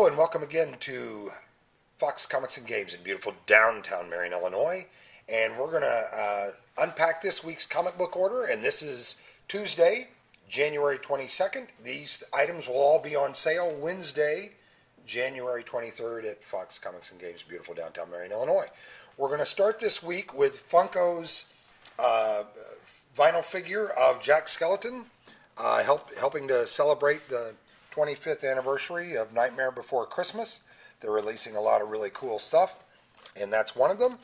Hello and welcome again to Fox Comics and Games in beautiful downtown Marion, Illinois. And we're going to unpack this week's comic book order. And this is Tuesday, January 22nd. These items will all be on sale Wednesday, January 23rd at Fox Comics and Games, beautiful downtown Marion, Illinois. We're going to start this week with Funko's vinyl figure of Jack Skellington, helping to celebrate the 25th anniversary of Nightmare Before Christmas. They're releasing a lot of really cool stuff, and that's one of them.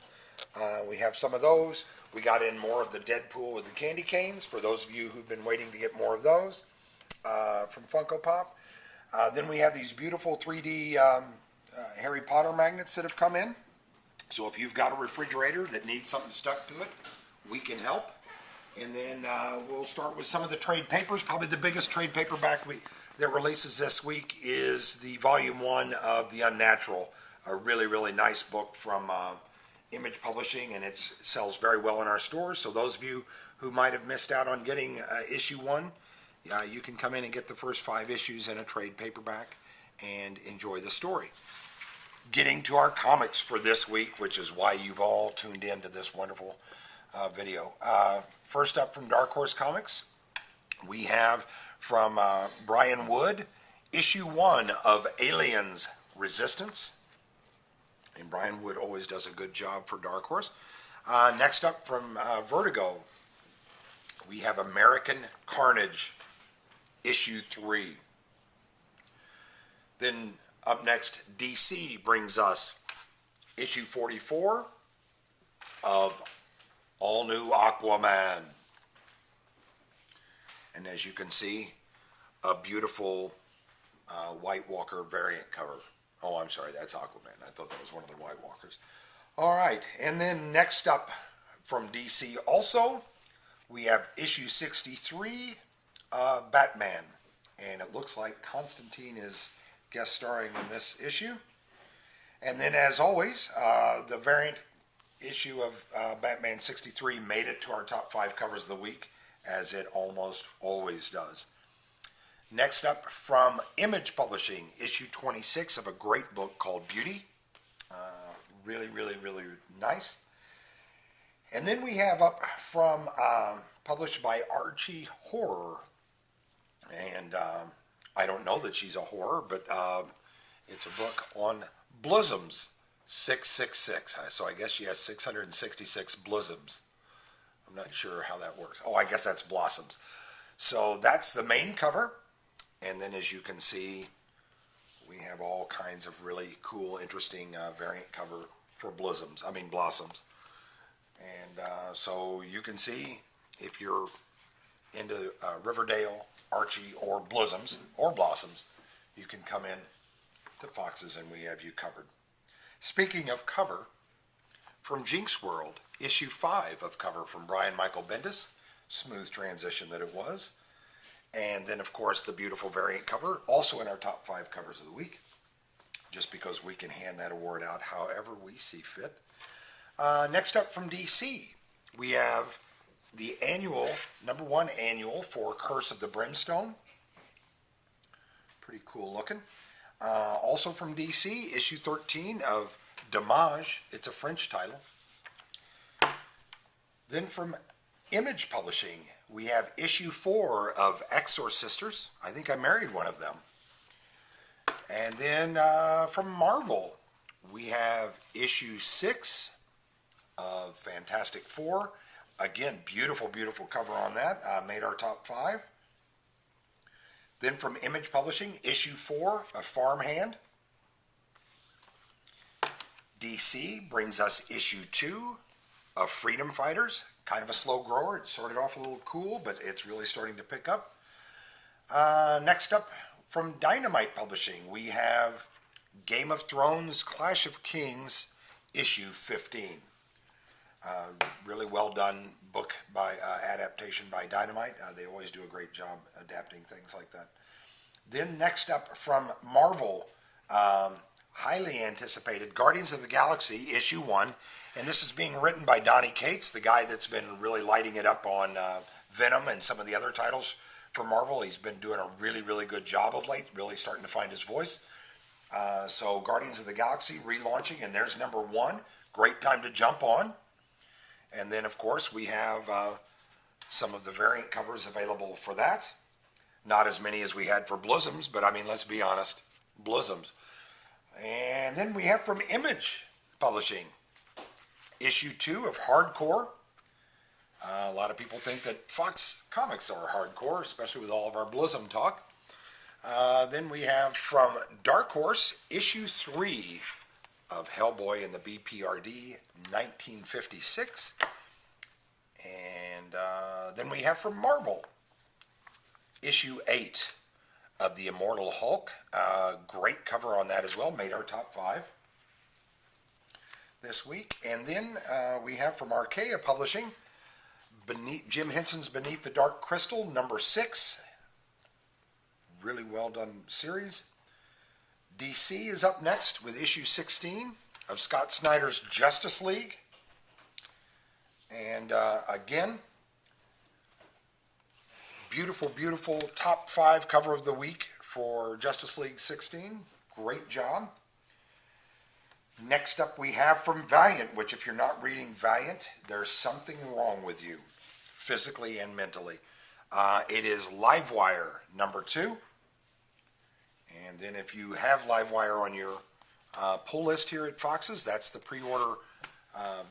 We have some of those. We got in more of the Deadpool with the candy canes for those of you who've been waiting to get more of those from Funko Pop. Then we have these beautiful 3D Harry Potter magnets that have come in. So if you've got a refrigerator that needs something stuck to it, we can help. And then we'll start with some of the trade papers. Probably the biggest trade paperback that releases this week is the Volume 1 of The Unnatural, a really, really nice book from Image Publishing, and it sells very well in our stores. So those of you who might have missed out on getting issue 1, you can come in and get the first 5 issues in a trade paperback and enjoy the story. Getting to our comics for this week, which is why you've all tuned in to this wonderful video. First up from Dark Horse Comics, we have from Brian Wood, issue 1 of Aliens Resistance. And Brian Wood always does a good job for Dark Horse. Next up from Vertigo, we have American Carnage, issue 3. Then up next, DC brings us issue 44 of All New Aquaman. And as you can see, a beautiful White Walker variant cover. Oh, I'm sorry, that's Aquaman. I thought that was one of the White Walkers. All right, and then next up from DC also, we have issue 63, Batman. And it looks like Constantine is guest starring in this issue. And then as always, the variant issue of Batman 63 made it to our top 5 covers of the week, as it almost always does. Next up from Image Publishing, issue 26 of a great book called Beauty. Really, really, really nice. And then we have up from, published by Archie Horror. And I don't know that she's a horror, but it's a book on Blossoms 666. So I guess she has 666 blossoms. I'm not sure how that works. Oh, I guess that's Blossoms. So that's the main cover. And then as you can see, we have all kinds of really cool, interesting variant cover for Blossoms. And so you can see if you're into Riverdale, Archie, or Blossoms, you can come in to Fox's and we have you covered. Speaking of cover, from Jinx World, issue 5 of cover from Brian Michael Bendis. Smooth transition that it was. And then, of course, the beautiful variant cover, also in our top 5 covers of the week, just because we can hand that award out however we see fit. Next up from DC, we have the number 1 annual for Curse of the Brimstone. Pretty cool looking. Also from DC, issue 13 of Damage. It's a French title. Then from Image Publishing, we have issue 4 of Exorcisters. I think I married one of them. And then from Marvel, we have issue 6 of Fantastic Four. Again, beautiful, beautiful cover on that. Made our top 5. Then from Image Publishing, issue 4 of Farmhand. DC brings us issue 2 of Freedom Fighters. Kind of a slow grower. It started off a little cool, but it's really starting to pick up. Next up from Dynamite Publishing, we have Game of Thrones Clash of Kings, issue 15. Really well done book by adaptation by Dynamite. They always do a great job adapting things like that. Then next up from Marvel, highly anticipated Guardians of the Galaxy issue 1, and this is being written by Donny Cates, the guy that's been really lighting it up on Venom and some of the other titles for Marvel. He's been doing a really, really good job of late, really starting to find his voice. So Guardians of the Galaxy relaunching, and there's number 1. Great time to jump on. And then, of course, we have some of the variant covers available for that. Not as many as we had for Blizzums, but I mean, let's be honest, Blizzums. And then we have from Image Publishing, issue 2 of Hardcore. A lot of people think that Fox Comics are hardcore, especially with all of our Blizzum talk. Then we have from Dark Horse, issue 3 of Hellboy and the BPRD, 1956. And then we have from Marvel, issue 8 of The Immortal Hulk. Great cover on that as well, made our top 5 this week. And then we have from Archaea Publishing, Jim Henson's Beneath the Dark Crystal, number 6. Really well done series. DC is up next with issue 16 of Scott Snyder's Justice League. And again, beautiful, beautiful top 5 cover of the week for Justice League 16. Great job. Next up we have from Valiant, which if you're not reading Valiant, there's something wrong with you, physically and mentally. It is Livewire number 2. And then if you have Livewire on your pull list here at Fox's, that's the pre-order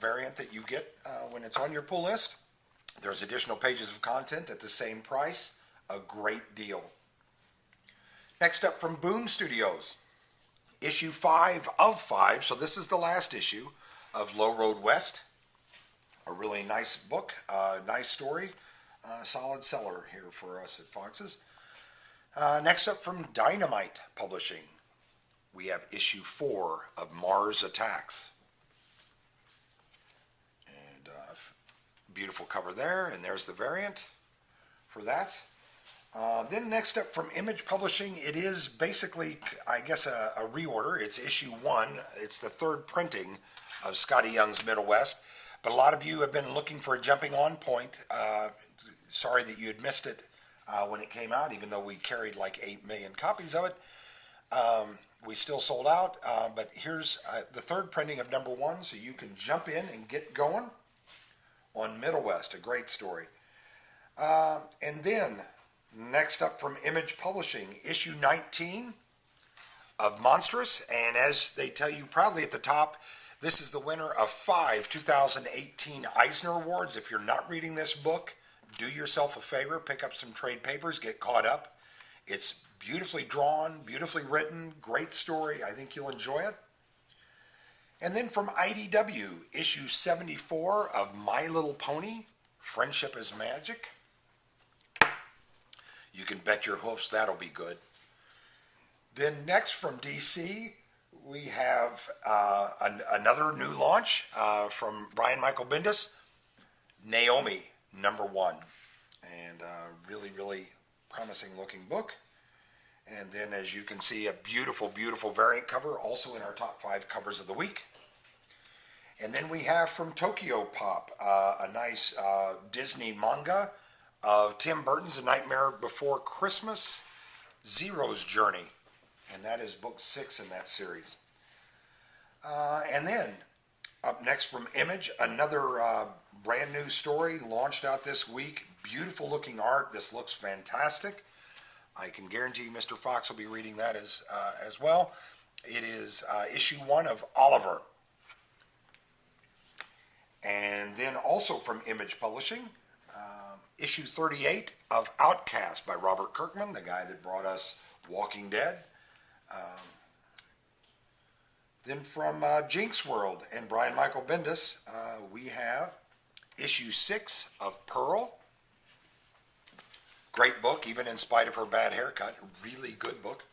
variant that you get when it's on your pull list. There's additional pages of content at the same price. A great deal. Next up from Boom Studios, issue 5 of 5. So this is the last issue of Low Road West. A really nice book, nice story, solid seller here for us at Fox's. Next up from Dynamite Publishing, we have issue 4 of Mars Attacks. And beautiful cover there, and there's the variant for that. Then next up from Image Publishing, it is basically, I guess, a reorder. It's issue 1. It's the 3rd printing of Scotty Young's Middle West. But a lot of you have been looking for a jumping on point. Sorry that you had missed it when it came out, even though we carried like 8 million copies of it. We still sold out, but here's the 3rd printing of number 1, so you can jump in and get going on Middle West. A great story. And then next up from Image Publishing, issue 19 of Monstrous. And as they tell you proudly at the top, this is the winner of 5 2018 Eisner Awards. If you're not reading this book, do yourself a favor, pick up some trade papers, get caught up. It's beautifully drawn, beautifully written, great story. I think you'll enjoy it. And then from IDW, issue 74 of My Little Pony, Friendship is Magic. You can bet your hoofs that'll be good. Then next from DC, we have another new launch from Brian Michael Bendis, Naomi, number 1. And really, really promising looking book. And then as you can see, a beautiful, beautiful variant cover, also in our top 5 covers of the week. And then we have from Tokyo Pop, a nice Disney manga of Tim Burton's A Nightmare Before Christmas, Zero's Journey. And that is book 6 in that series. And then up next from Image, another brand new story launched out this week. Beautiful looking art. This looks fantastic. I can guarantee Mr. Fox will be reading that as well. It is issue 1 of Oliver. And then also from Image Publishing, issue 38 of Outcast by Robert Kirkman, the guy that brought us Walking Dead. Then from Jinx World and Brian Michael Bendis, we have issue 6 of Pearl. Great book, even in spite of her bad haircut. Really good book.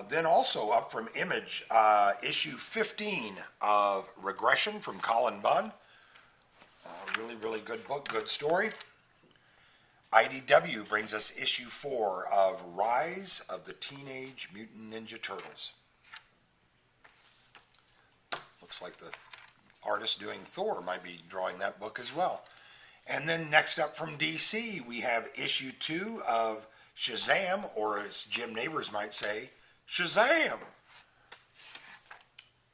Then also up from Image, issue 15 of Regression from Colin Bunn. Really, really good book, good story. IDW brings us issue 4 of Rise of the Teenage Mutant Ninja Turtles. Looks like the artist doing Thor might be drawing that book as well. And then next up from DC, we have issue 2 of Shazam, or as Jim Neighbors might say, Shazam!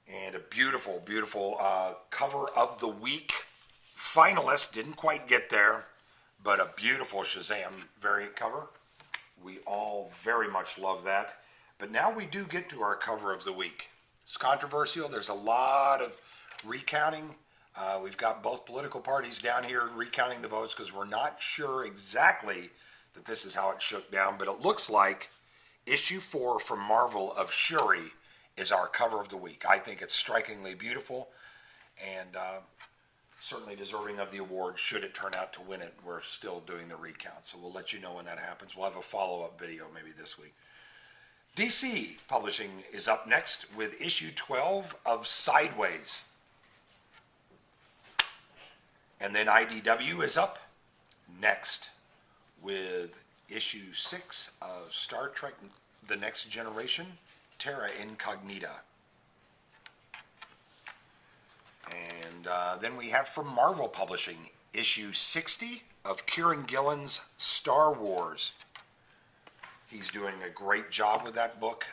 And a beautiful, beautiful cover of the week. Finalist, didn't quite get there, but a beautiful Shazam variant cover. We all very much love that. But now we do get to our cover of the week. It's controversial. There's a lot of recounting. We've got both political parties down here recounting the votes because we're not sure exactly that this is how it shook down. But it looks like issue 4 from Marvel of Shuri is our cover of the week. I think it's strikingly beautiful and certainly deserving of the award should it turn out to win it. We're still doing the recount, so we'll let you know when that happens. We'll have a follow-up video maybe this week. DC Publishing is up next with issue 12 of Sideways. And then IDW is up next with issue 6 of Star Trek The Next Generation, Terra Incognita. And then we have from Marvel Publishing, issue 60 of Kieran Gillen's Star Wars. He's doing a great job with that book.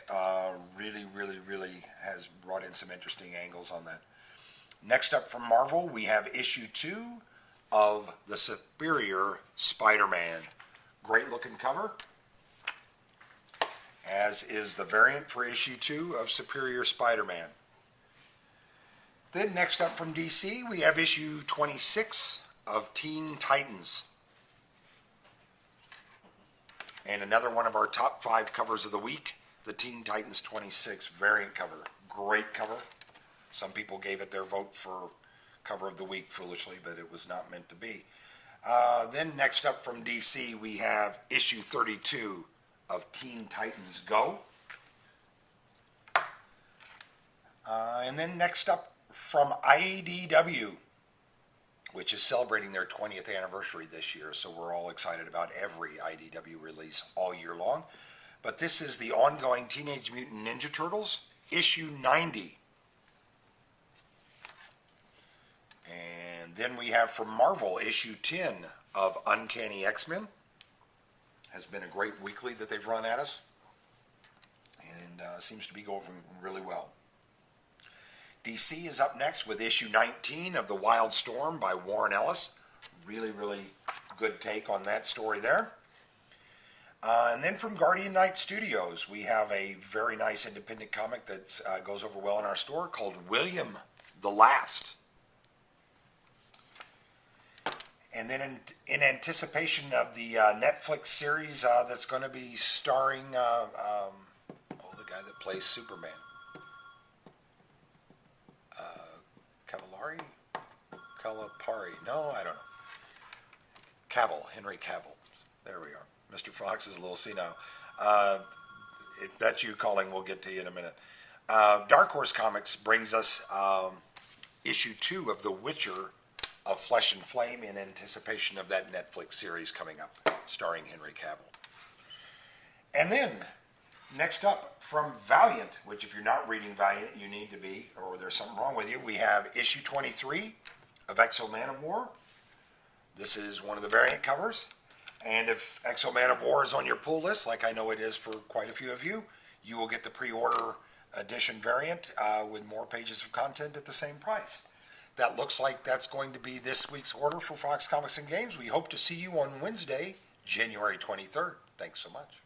Really has brought in some interesting angles on that. Next up from Marvel, we have issue 2 of The Superior Spider-Man. Great looking cover, as is the variant for issue 2 of Superior Spider-Man. Then next up from DC, we have issue 26 of Teen Titans. And another one of our top 5 covers of the week, the Teen Titans 26 variant cover. Great cover. Some people gave it their vote for cover of the week foolishly, but it was not meant to be. Then next up from DC, we have issue 32 of Teen Titans Go. And then next up from IDW, which is celebrating their 20th anniversary this year, so we're all excited about every IDW release all year long. But this is the ongoing Teenage Mutant Ninja Turtles, issue 90. And then we have from Marvel, issue 10 of Uncanny X-Men. Has been a great weekly that they've run at us, and seems to be going really well. DC is up next with issue 19 of The Wild Storm by Warren Ellis. Really good take on that story there. And then from Guardian Knight Studios, we have a very nice independent comic that goes over well in our store called William the Last. And then in anticipation of the Netflix series that's going to be starring the guy that plays Superman. Calipari? No, I don't know. Cavill, Henry Cavill. There we are. Mr. Fox is a little senile. If that's you calling, we'll get to you in a minute. Dark Horse Comics brings us issue 2 of The Witcher of Flesh and Flame in anticipation of that Netflix series coming up, starring Henry Cavill. And then, next up, from Valiant, which if you're not reading Valiant, you need to be, or there's something wrong with you, we have issue 23 of Exo Man of War. This is one of the variant covers. And if Exo Man of War is on your pull list, like I know it is for quite a few of you, you will get the pre-order edition variant with more pages of content at the same price. That looks like that's going to be this week's order for Fox Comics and Games. We hope to see you on Wednesday, January 23rd. Thanks so much.